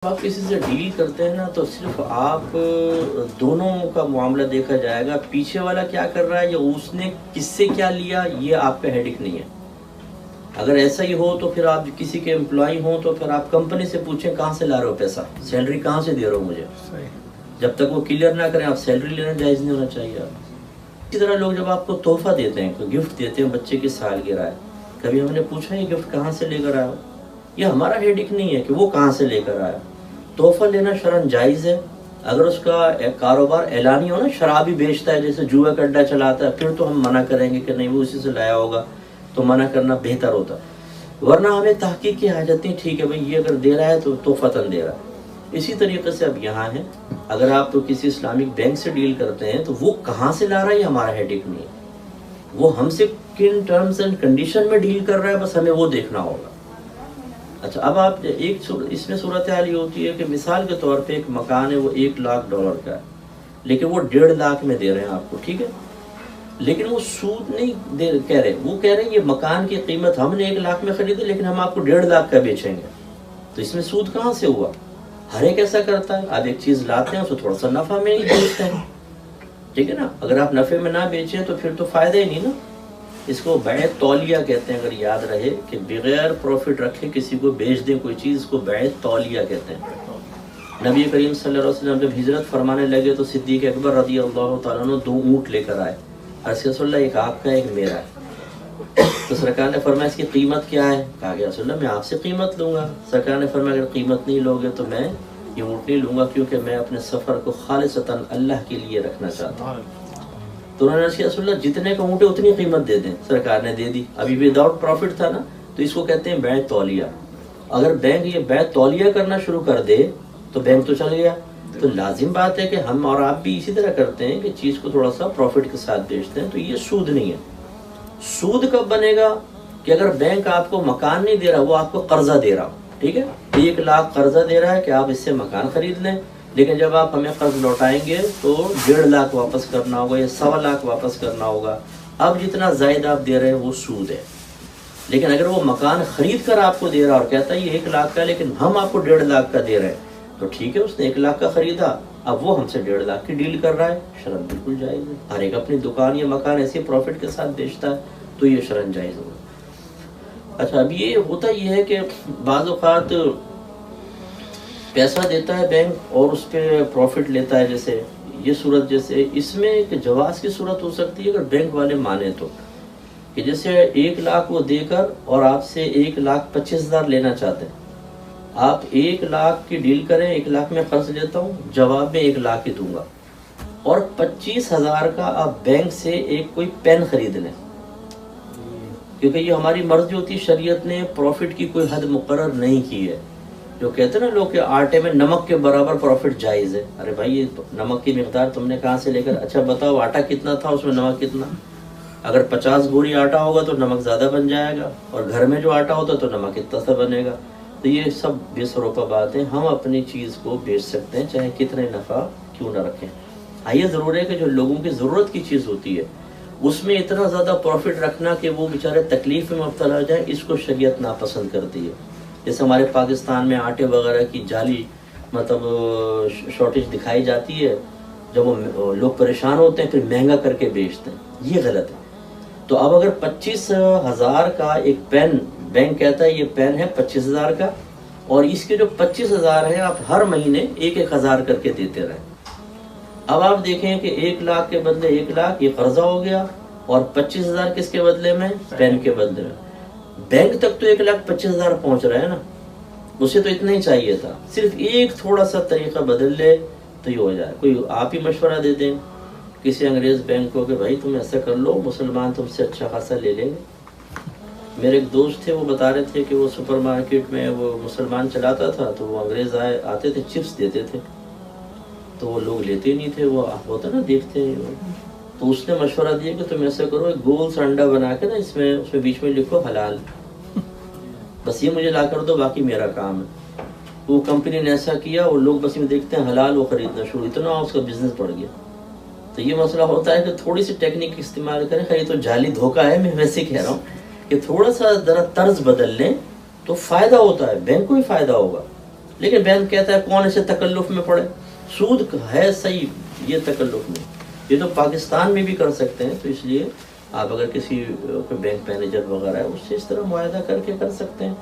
آپ کسی سے ڈیل کرتے ہیں نا تو صرف آپ دونوں کا معاملہ دیکھا جائے گا، پیچھے والا کیا کر رہا ہے یا اس نے کس سے کیا لیا، یہ آپ کا ہیڈک نہیں ہے۔ اگر ایسا ہی ہو تو پھر آپ کسی کے امپلائی ہوں تو پھر آپ کمپنی سے پوچھیں کہاں سے لا رہے ہو پیسہ، سیلری کہاں سے دے رہے ہو مجھے۔ جب تک وہ کلیئر نہ کریں آپ سیلری لینا جائز نہیں ہونا چاہیے۔ آپ اسی طرح لوگ جب آپ کو تحفہ دیتے ہیں، کوئی گفٹ دیتے ہیں، بچے کی سالگرہ ہے، کبھی ہم نے پوچھا یہ گفٹ کہاں سے لے کر آیا ہو؟ یہ ہمارا ہیڈک نہیں ہے کہ وہ کہاں سے لے کر آیا۔ تحفہ لینا شرعاً جائز ہے اگر اس کا کاروبار اعلانی ہو نا، شرابی بیچتا ہے جیسے جوا کا اڈا چلاتا ہے، پھر تو ہم منع کریں گے کہ نہیں وہ اسی سے لایا ہوگا، تو منع کرنا بہتر ہوتا۔ ورنہ ہمیں تحقیق کی حاجت نہیں، ٹھیک ہے بھئی یہ اگر دے رہا ہے تو تحفتاً دے رہا ہے۔ اسی طریقے سے اب یہاں ہے، اگر آپ تو کسی اسلامک بینک سے ڈیل کرتے ہیں تو وہ کہاں سے لا رہا ہے یہ ہمارا ہیڈک نہیں ہے، وہ ہم سے کن ٹرمز اینڈ کنڈیشن میں ڈیل کر رہا ہے بس ہمیں وہ دیکھنا ہوگا۔ اچھا اب آپ اس میں صورتحال یہ ہوتی ہے کہ مثال کے طور پہ ایک مکان ہے وہ $1,00,000 کا ہے، لیکن وہ 1.5 لاکھ میں دے رہے ہیں آپ کو، ٹھیک ہے، لیکن وہ سود نہیں کہہ رہے، وہ کہہ رہے ہیں یہ مکان کی قیمت ہم نے 1 لاکھ میں خریدی لیکن ہم آپ کو 1.5 لاکھ کا بیچیں گے، تو اس میں سود کہاں سے ہوا؟ ہر ایک ایسا کرتا ہے، آپ ایک چیز لاتے ہیں اسے تھوڑا سا نفع میں ہی بیچتے ہیں، ٹھیک ہے نا۔ اگر آپ نفع میں نہ بیچیں تو پھر تو فائدہ ہی نہیں نا۔ اس کو بیع تولیہ کہتے ہیں، اگر یاد رہے کہ بغیر پروفٹ رکھے کسی کو بیچ دیں کوئی چیز، کو بیع تولیہ کہتے ہیں۔ نبی کریم صلی اللہ علیہ وسلم جب ہجرت فرمانے لگے تو صدیق اکبر رضی اللہ تعالیٰ عنہ 2 اونٹ لے کر آئے، رسول اللہ ایک آپ کا ایک میرا ہے، تو سرکار نے فرمایا اس کی قیمت کیا ہے؟ کہا کہ رسول اللہ میں آپ سے قیمت لوں گا۔ سرکار نے فرمایا اگر قیمت نہیں لوگے تو میں یہ اونٹ نہیں لوں گا، کیونکہ میں اپنے سفر کو خالصتاً اللہ کے لیے رکھنا چاہتا ہوں۔ تو انہوں نے رسول اللہ جتنے کا اونٹ ہے اتنی قیمت دے دیں، سرکار نے دے دی۔ ابھی وداؤٹ پروفٹ تھا نا، تو اس کو کہتے ہیں بیع تولیہ۔ اگر بینک یہ بیع تولیہ کرنا شروع کر دے تو بینک تو چل گیا، تو لازم بات ہے کہ ہم اور آپ بھی اسی طرح کرتے ہیں کہ چیز کو تھوڑا سا پروفٹ کے ساتھ بیچتے ہیں، تو یہ سود نہیں ہے۔ سود کب بنے گا کہ اگر بینک آپ کو مکان نہیں دے رہا، وہ آپ کو قرضہ دے رہا، ٹھیک ہے، 1 لاکھ قرضہ دے رہا ہے کہ آپ اس سے مکان خرید لیں، لیکن جب آپ ہمیں قرض لوٹائیں گے تو 1.5 لاکھ واپس کرنا ہوگا یا 1.25 لاکھ واپس کرنا ہوگا۔ اب جتنا زائد آپ دے رہے ہیں وہ سود ہے۔ لیکن اگر وہ مکان خرید کر آپ کو دے رہا اور کہتا ہے یہ 1 لاکھ کا لیکن ہم آپ کو 1.5 لاکھ کا دے رہے ہیں، تو ٹھیک ہے، اس نے 1 لاکھ کا خریدا، اب وہ ہم سے 1.5 لاکھ کی ڈیل کر رہا ہے، شرعاً بالکل جائز ہے۔ ہر ایک اپنی دکان یا مکان ایسے پروفٹ کے ساتھ بیچتا ہے تو یہ شرعاً جائز ہوگا۔ اچھا اب یہ ہوتا یہ ہے کہ بعض اوقات پیسہ دیتا ہے بینک اور اس پہ پروفٹ لیتا ہے، جیسے یہ صورت، جیسے اس میں ایک جواز کی صورت ہو سکتی ہے اگر بینک والے مانے تو، کہ جیسے 1 لاکھ وہ دے کر اور آپ سے 1,25,000 لینا چاہتے ہیں، آپ 1 لاکھ کی ڈیل کریں، 1 لاکھ میں قرض لیتا ہوں، جواب میں 1 لاکھ ہی دوں گا، اور 25,000 کا آپ بینک سے ایک کوئی پین خرید لیں، کیونکہ یہ ہماری مرضی ہوتی، شریعت نے پروفٹ کی کوئی حد مقرر نہیں کی ہے۔ جو کہتے ہیں نا لوگ کہ آٹے میں نمک کے برابر پروفٹ جائز ہے، ارے بھائی یہ نمک کی مقدار تم نے کہاں سے لے کر، اچھا بتاؤ آٹا کتنا تھا، اس میں نمک کتنا؟ اگر 50 بوری آٹا ہوگا تو نمک زیادہ بن جائے گا، اور گھر میں جو آٹا ہوتا تو نمک اتنا سا بنے گا۔ تو یہ سب بے سروپا باتیں، ہم اپنی چیز کو بیچ سکتے ہیں چاہے کتنے نفع کیوں نہ رکھیں۔ ہاں یہ ضرور ہے کہ جو لوگوں کی ضرورت کی چیز ہوتی ہے اس میں اتنا زیادہ پروفٹ رکھنا کہ وہ بیچارے تکلیف میں مبتلا ہو جائیں، اس کو شریعت ناپسند کرتی ہے۔ جیسے ہمارے پاکستان میں آٹے وغیرہ کی جعلی مطلب شارٹیج دکھائی جاتی ہے، جب وہ لوگ پریشان ہوتے ہیں پھر مہنگا کر کے بیچتے ہیں، یہ غلط ہے۔ تو اب اگر 25,000 کا ایک پین، بینک کہتا ہے یہ پین ہے 25,000 کا، اور اس کے جو 25,000 ہیں آپ ہر مہینے 1,000 کر کے دیتے رہیں، اب آپ دیکھیں کہ 1 لاکھ کے بدلے 1 لاکھ یہ قرضہ ہو گیا، اور 25,000 کس کے بدلے میں؟ پین کے بدلے میں۔ بینک تک تو 1,25,000 پہنچ رہا ہے نا، اسے تو اتنا ہی چاہیے تھا، صرف ایک تھوڑا سا طریقہ بدل لے تو یہ ہو جائے۔ کوئی آپ ہی مشورہ دے دیں کسی انگریز بینک کو کہ بھائی تم ایسا کر لو، مسلمان تم سے اچھا خاصا لے لیں گے۔ میرے ایک دوست تھے، وہ بتا رہے تھے کہ وہ سپر مارکیٹ میں وہ مسلمان چلاتا تھا، تو وہ انگریز آتے تھے چپس دیتے تھے، تو وہ لوگ لیتے نہیں تھے، وہ ہوتا نا دیکھتے ہیں، تو اس نے مشورہ دیا کہ تم ایسا کرو، ایک گول سا انڈا بنا کے نا اس میں بیچ میں لکھو حلال، بس یہ مجھے لا کر دو، باقی میرا کام ہے۔ وہ کمپنی نے ایسا کیا، وہ لوگ بس یہ دیکھتے ہیں حلال، وہ خریدنا شروع، اتنا اس کا بزنس بڑھ گیا۔ تو یہ مسئلہ ہوتا ہے کہ تھوڑی سی ٹیکنیک استعمال کریں، خیر یہ تو جعلی دھوکہ ہے، میں ویسے کہہ رہا ہوں کہ تھوڑا سا ذرا طرز بدل لیں تو فائدہ ہوتا ہے، بینک کو ہی فائدہ ہوگا۔ لیکن بینک کہتا ہے کون اسے تکلف میں پڑے. سود ہے صحیح، یہ تکلف میں، یہ تو پاکستان میں بھی کر سکتے ہیں. تو اس لیے آپ اگر کسی بینک مینیجر وغیرہ ہے اس سے اس طرح معاہدہ کر کے کر سکتے ہیں.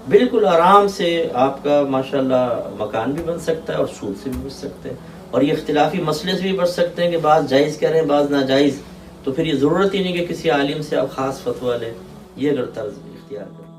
بالکل آرام سے آپ کا ماشاءاللہ مکان بھی بن سکتا ہے اور سود سے بھی بچ سکتے ہیں، اور یہ اختلافی مسئلے سے بھی بچ سکتے ہیں کہ بعض جائز کہہ رہے ہیں بعض ناجائز. تو پھر یہ ضرورت ہی نہیں کہ کسی عالم سے آپ خاص فتویٰ لیں. یہ اگر طرز اختیار کریں.